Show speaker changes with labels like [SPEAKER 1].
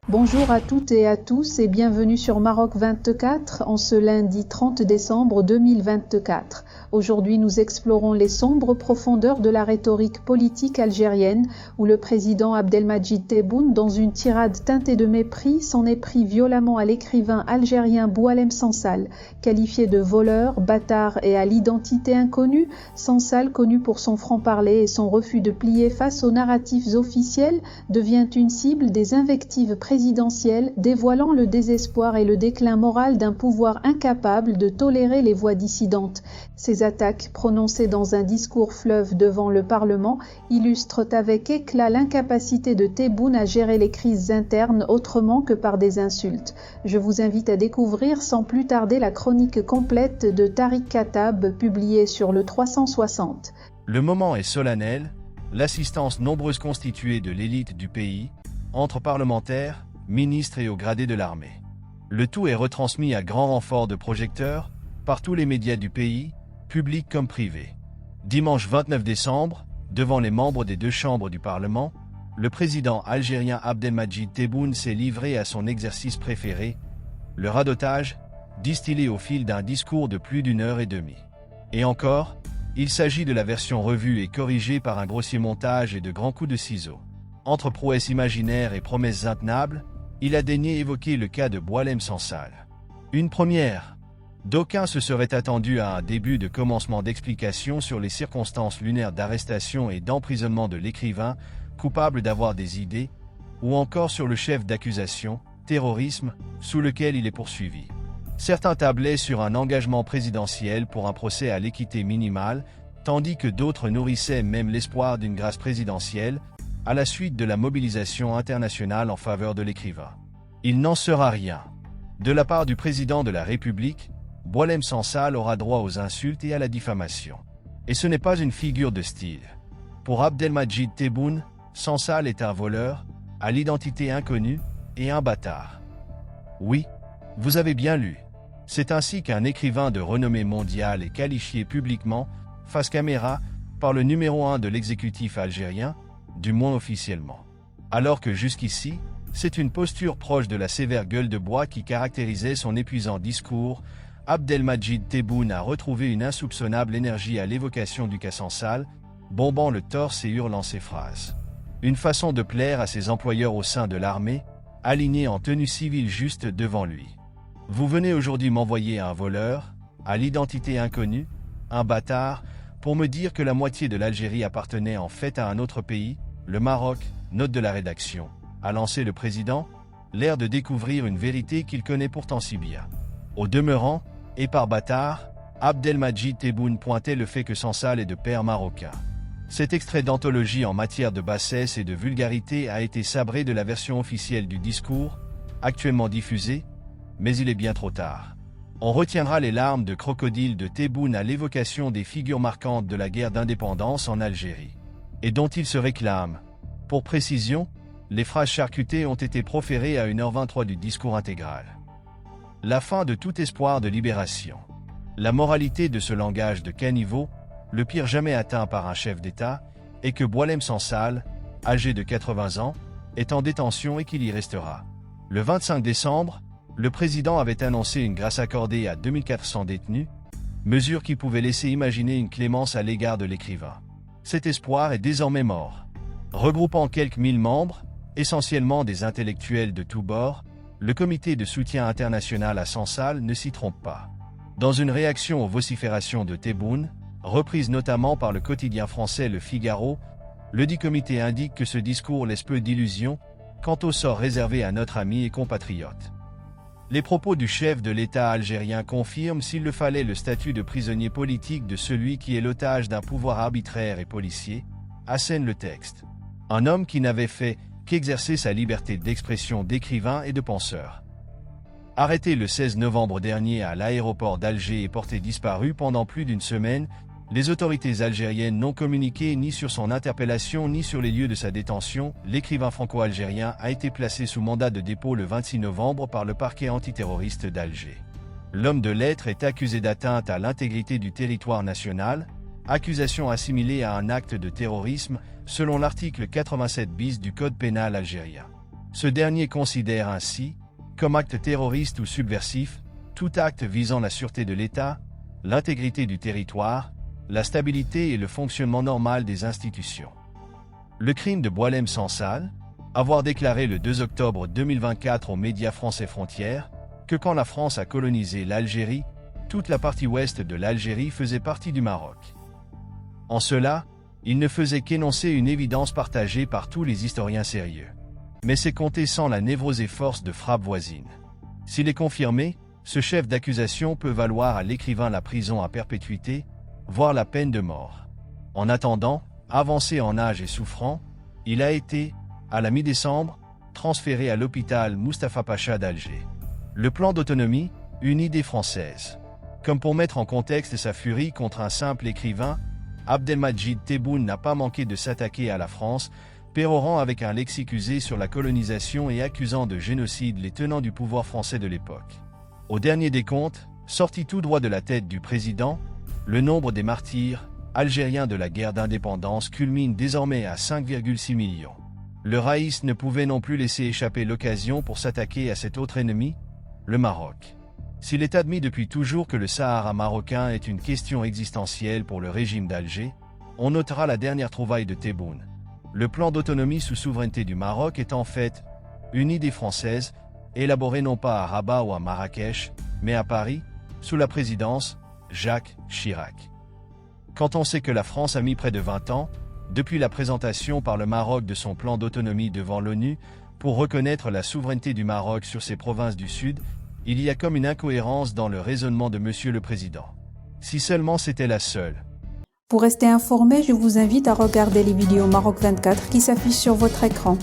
[SPEAKER 1] Bonjour à toutes et à tous et bienvenue sur Maroc 24 en ce lundi 30 décembre 2024. Aujourd'hui, nous explorons les sombres profondeurs de la rhétorique politique algérienne où le président Abdelmadjid Tebboune, dans une tirade teintée de mépris, s'en est pris violemment à l'écrivain algérien Boualem Sansal. Qualifié de voleur, bâtard et à l'identité inconnue, Sansal, connu pour son franc-parler et son refus de plier face aux narratifs officiels, devient une cible des invectives présidentielle dévoilant le désespoir et le déclin moral d'un pouvoir incapable de tolérer les voix dissidentes. Ces attaques, prononcées dans un discours fleuve devant le Parlement, illustrent avec éclat l'incapacité de Tebboune à gérer les crises internes autrement que par des insultes. Je vous invite à découvrir sans plus tarder la chronique complète de Tariq Katab, publiée sur le 360.
[SPEAKER 2] Le moment est solennel, l'assistance nombreuse constituée de l'élite du pays, entre parlementaires, ministres et hauts gradés de l'armée. Le tout est retransmis à grand renfort de projecteurs par tous les médias du pays, publics comme privés. Dimanche 29 décembre, devant les membres des deux chambres du Parlement, le président algérien Abdelmadjid Tebboune s'est livré à son exercice préféré, le radotage, distillé au fil d'un discours de plus d'une heure et demie. Et encore, il s'agit de la version revue et corrigée par un grossier montage et de grands coups de ciseaux. Entre prouesses imaginaires et promesses intenables, il a daigné évoquer le cas de Boualem Sansal. Une première. D'aucuns se seraient attendus à un début de commencement d'explication sur les circonstances lunaires d'arrestation et d'emprisonnement de l'écrivain, coupable d'avoir des idées, ou encore sur le chef d'accusation, terrorisme, sous lequel il est poursuivi. Certains tablaient sur un engagement présidentiel pour un procès à l'équité minimale, tandis que d'autres nourrissaient même l'espoir d'une grâce présidentielle, à la suite de la mobilisation internationale en faveur de l'écrivain. Il n'en sera rien. De la part du président de la République, Boualem Sansal aura droit aux insultes et à la diffamation. Et ce n'est pas une figure de style. Pour Abdelmadjid Tebboune, Sansal est un voleur, à l'identité inconnue, et un bâtard. Oui, vous avez bien lu. C'est ainsi qu'un écrivain de renommée mondiale est qualifié publiquement, face caméra, par le numéro 1 de l'exécutif algérien, du moins officiellement. Alors que jusqu'ici, c'est une posture proche de la sévère gueule de bois qui caractérisait son épuisant discours, Abdelmadjid Tebboune a retrouvé une insoupçonnable énergie à l'évocation du cas Sansal, bombant le torse et hurlant ses phrases. Une façon de plaire à ses employeurs au sein de l'armée, alignés en tenue civile juste devant lui. Vous venez aujourd'hui m'envoyer un voleur, à l'identité inconnue, un bâtard, pour me dire que la moitié de l'Algérie appartenait en fait à un autre pays, le Maroc, note de la rédaction, a lancé le président, l'air de découvrir une vérité qu'il connaît pourtant si bien. Au demeurant, et par bâtard, Abdelmadjid Tebboune pointait le fait que Sansal est de père marocain. Cet extrait d'anthologie en matière de bassesse et de vulgarité a été sabré de la version officielle du discours, actuellement diffusée, mais il est bien trop tard. On retiendra les larmes de crocodile de Tebboune à l'évocation des figures marquantes de la guerre d'indépendance en Algérie, et dont il se réclame. Pour précision, les phrases charcutées ont été proférées à 1h23 du discours intégral. La fin de tout espoir de libération. La moralité de ce langage de caniveau, le pire jamais atteint par un chef d'État, est que Boualem Sansal, âgé de 80 ans, est en détention et qu'il y restera. Le 25 décembre, le président avait annoncé une grâce accordée à 2400 détenus, mesure qui pouvait laisser imaginer une clémence à l'égard de l'écrivain. Cet espoir est désormais mort. Regroupant quelques 1000 membres, essentiellement des intellectuels de tous bords, le comité de soutien international à Sansal ne s'y trompe pas. Dans une réaction aux vociférations de Tebboune, reprise notamment par le quotidien français Le Figaro, le dit comité indique que ce discours laisse peu d'illusions quant au sort réservé à notre ami et compatriote. Les propos du chef de l'État algérien confirment, s'il le fallait, le statut de prisonnier politique de celui qui est l'otage d'un pouvoir arbitraire et policier, assène le texte. Un homme qui n'avait fait qu'exercer sa liberté d'expression d'écrivain et de penseur. Arrêté le 16 novembre dernier à l'aéroport d'Alger et porté disparu pendant plus d'une semaine, les autorités algériennes n'ont communiqué ni sur son interpellation ni sur les lieux de sa détention. L'écrivain franco-algérien a été placé sous mandat de dépôt le 26 novembre par le parquet antiterroriste d'Alger. L'homme de lettres est accusé d'atteinte à l'intégrité du territoire national, accusation assimilée à un acte de terrorisme selon l'article 87 bis du Code pénal algérien. Ce dernier considère ainsi, comme acte terroriste ou subversif, tout acte visant la sûreté de l'État, l'intégrité du territoire, la stabilité et le fonctionnement normal des institutions. Le crime de Boualem Sansal, avoir déclaré le 2 octobre 2024 aux médias français Frontières que quand la France a colonisé l'Algérie, toute la partie ouest de l'Algérie faisait partie du Maroc. En cela, il ne faisait qu'énoncer une évidence partagée par tous les historiens sérieux. Mais c'est compté sans la névrosée force de frappe voisine. S'il est confirmé, ce chef d'accusation peut valoir à l'écrivain la prison à perpétuité, voire la peine de mort. En attendant, avancé en âge et souffrant, il a été, à la mi-décembre, transféré à l'hôpital Mustapha Pacha d'Alger. Le plan d'autonomie, une idée française. Comme pour mettre en contexte sa furie contre un simple écrivain, Abdelmadjid Tebboune n'a pas manqué de s'attaquer à la France, pérorant avec un lexique usé sur la colonisation et accusant de génocide les tenants du pouvoir français de l'époque. Au dernier décompte, sorti tout droit de la tête du président, le nombre des martyrs algériens de la guerre d'indépendance culmine désormais à 5,6 millions. Le Raïs ne pouvait non plus laisser échapper l'occasion pour s'attaquer à cet autre ennemi, le Maroc. S'il est admis depuis toujours que le Sahara marocain est une question existentielle pour le régime d'Alger, on notera la dernière trouvaille de Tebboune. Le plan d'autonomie sous souveraineté du Maroc est en fait une idée française, élaborée non pas à Rabat ou à Marrakech, mais à Paris, sous la présidence Jacques Chirac. Quand on sait que la France a mis près de 20 ans, depuis la présentation par le Maroc de son plan d'autonomie devant l'ONU, pour reconnaître la souveraineté du Maroc sur ses provinces du Sud, il y a comme une incohérence dans le raisonnement de Monsieur le Président. Si seulement c'était la seule.
[SPEAKER 1] Pour rester informé, je vous invite à regarder les vidéos Maroc 24 qui s'affichent sur votre écran.